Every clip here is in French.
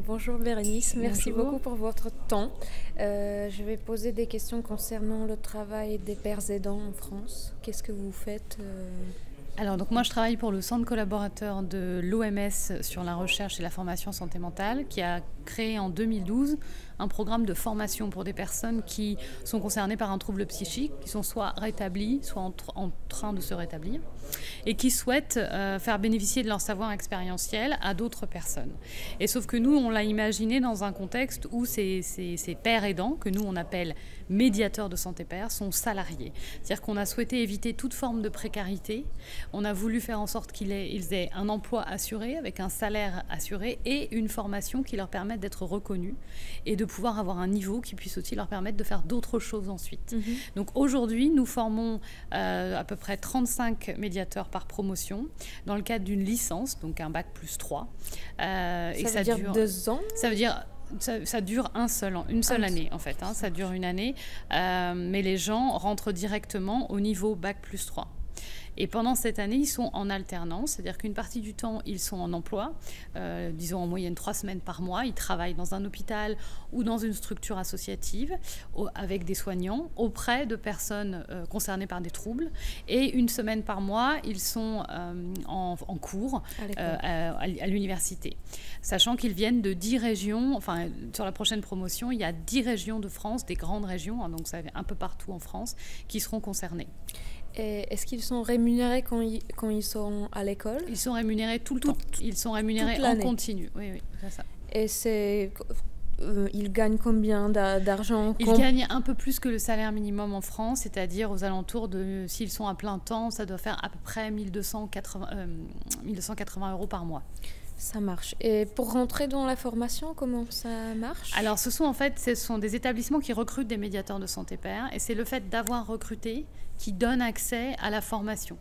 Bonjour Bérénice, merci Bonjour. beaucoup pour votre temps. Je vais poser des questions concernant le travail des pères aidants en France. Qu'est-ce que vous faites Alors, donc moi, je travaille pour le centre collaborateur de l'OMS sur la recherche et la formation santé mentale, qui a créé en 2012 un programme de formation pour des personnes qui sont concernées par un trouble psychique, qui sont soit rétablies, soit en train de se rétablir, et qui souhaitent faire bénéficier de leur savoir expérientiel à d'autres personnes. Et sauf que nous, on l'a imaginé dans un contexte où ces pères aidants, que nous on appelle médiateurs de santé père, sont salariés. C'est-à-dire qu'on a souhaité éviter toute forme de précarité. On a voulu faire en sorte qu'ils aient un emploi assuré, avec un salaire assuré et une formation qui leur permette d'être reconnus et de pouvoir avoir un niveau qui puisse aussi leur permettre de faire d'autres choses ensuite. Donc aujourd'hui, nous formons à peu près 35 médiateurs par promotion dans le cadre d'une licence, donc un bac plus 3. Ça veut dire 2 ans? Ça veut dire... Ça dure une seule année en fait, hein, ça dure une année, mais les gens rentrent directement au niveau bac plus 3. Et pendant cette année, ils sont en alternance, c'est-à-dire qu'une partie du temps, ils sont en emploi, disons en moyenne 3 semaines par mois. Ils travaillent dans un hôpital ou dans une structure associative avec des soignants auprès de personnes concernées par des troubles. Et une semaine par mois, ils sont en cours à l'université. Sachant qu'ils viennent de 10 régions, enfin sur la prochaine promotion, il y a 10 régions de France, des grandes régions, hein, donc ça un peu partout en France, qui seront concernées. Et est-ce qu'ils sont rémunérés quand ils sont à l'école? Ils sont rémunérés tout le temps. Ils sont rémunérés en continu. Oui, c'est ça. Et ils gagnent combien d'argent? Ils gagnent un peu plus que le salaire minimum en France, c'est-à-dire aux alentours de, s'ils sont à plein temps, ça doit faire à peu près 1280 € par mois. Ça marche. Et pour rentrer dans la formation, comment ça marche? Alors, ce sont des établissements qui recrutent des médiateurs de santé père, et c'est le fait d'avoir recruté qui donne accès à la formation.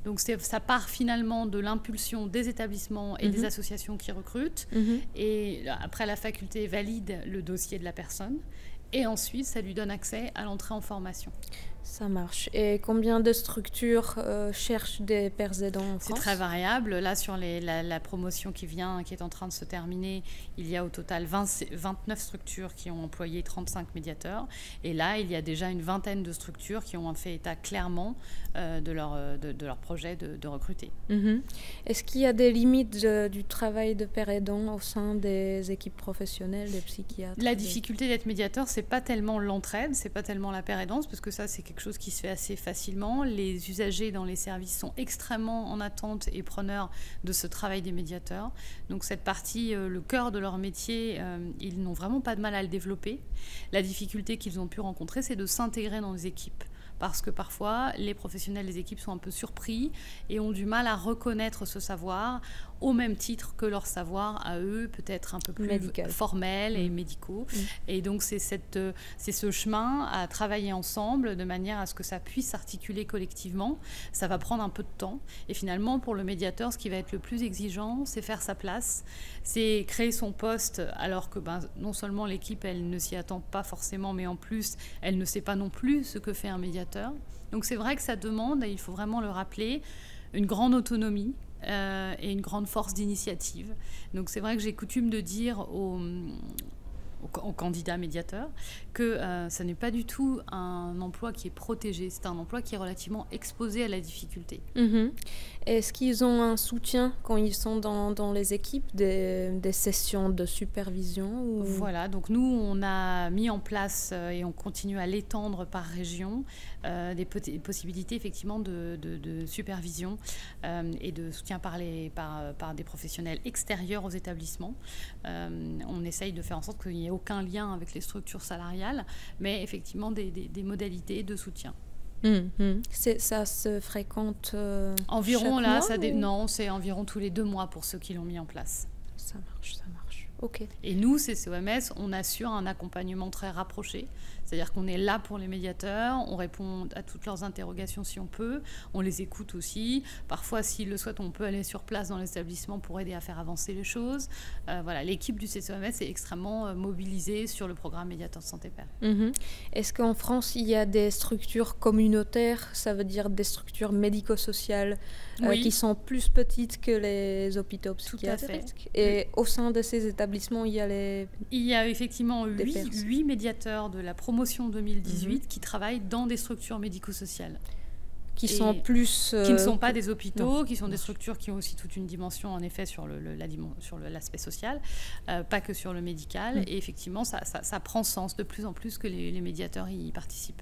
Donc, ça part finalement de l'impulsion des établissements et des associations qui recrutent, et après, la faculté valide le dossier de la personne, et ensuite, ça lui donne accès à l'entrée en formation. Ça marche. Et combien de structures cherchent des pères aidants en France? C'est très variable. Là, sur la promotion qui est en train de se terminer, il y a au total 29 structures qui ont employé 35 médiateurs. Et là, il y a déjà une vingtaine de structures qui ont fait état clairement de leur projet de recruter. Est-ce qu'il y a des limites du travail de père aidant au sein des équipes professionnelles, des psychiatres? La difficulté d'être médiateur, c'est pas tellement l'entraide, c'est pas tellement la père aidance, parce que ça, c'est quelque chose qui se fait assez facilement. Les usagers dans les services sont extrêmement en attente et preneurs de ce travail des médiateurs. Donc cette partie, le cœur de leur métier, ils n'ont vraiment pas de mal à le développer. La difficulté qu'ils ont pu rencontrer, c'est de s'intégrer dans les équipes. Parce que parfois, les professionnels des équipes sont un peu surpris et ont du mal à reconnaître ce savoir au même titre que leur savoir à eux, peut-être un peu plus formels et médicaux. Et donc, c'est ce chemin à travailler ensemble de manière à ce que ça puisse s'articuler collectivement. Ça va prendre un peu de temps. Et finalement, pour le médiateur, ce qui va être le plus exigeant, c'est faire sa place, c'est créer son poste, alors que non seulement l'équipe, elle ne s'y attend pas forcément, mais en plus, elle ne sait pas non plus ce que fait un médiateur. Donc, c'est vrai que ça demande, et il faut vraiment le rappeler, une grande autonomie, et une grande force d'initiative. Donc c'est vrai que j'ai coutume de dire aux candidats médiateurs que ça n'est pas du tout un emploi qui est protégé, c'est un emploi qui est relativement exposé à la difficulté. Est-ce qu'ils ont un soutien quand ils sont dans les équipes, des sessions de supervision ou... Voilà, donc nous on a mis en place et on continue à l'étendre par région des possibilités effectivement de supervision et de soutien par des professionnels extérieurs aux établissements. On essaye de faire en sorte qu'il n'y ait aucun lien avec les structures salariales, mais effectivement des modalités de soutien. Ça se fréquente environ chaque mois, non, c'est environ tous les 2 mois pour ceux qui l'ont mis en place. Ça marche. Ok. Et nous, CCOMS, on assure un accompagnement très rapproché. C'est-à-dire qu'on est là pour les médiateurs, on répond à toutes leurs interrogations si on peut, on les écoute aussi. Parfois, s'ils le souhaitent, on peut aller sur place dans l'établissement pour aider à faire avancer les choses. Voilà, l'équipe du CCOMS est extrêmement mobilisée sur le programme Médiateur de Santé Père. Est-ce qu'en France, il y a des structures communautaires, ça veut dire des structures médico-sociales qui sont plus petites que les hôpitaux psychiatriques? Et au sein de ces établissements, il y a effectivement 8 médiateurs de la promotion 2018 qui travaillent dans des structures médico-sociales. Qui sont plus... qui ne sont pas des hôpitaux, qui sont des structures qui ont aussi toute une dimension, en effet, sur l'aspect social, pas que sur le médical. Et effectivement, ça prend sens de plus en plus que les médiateurs y participent.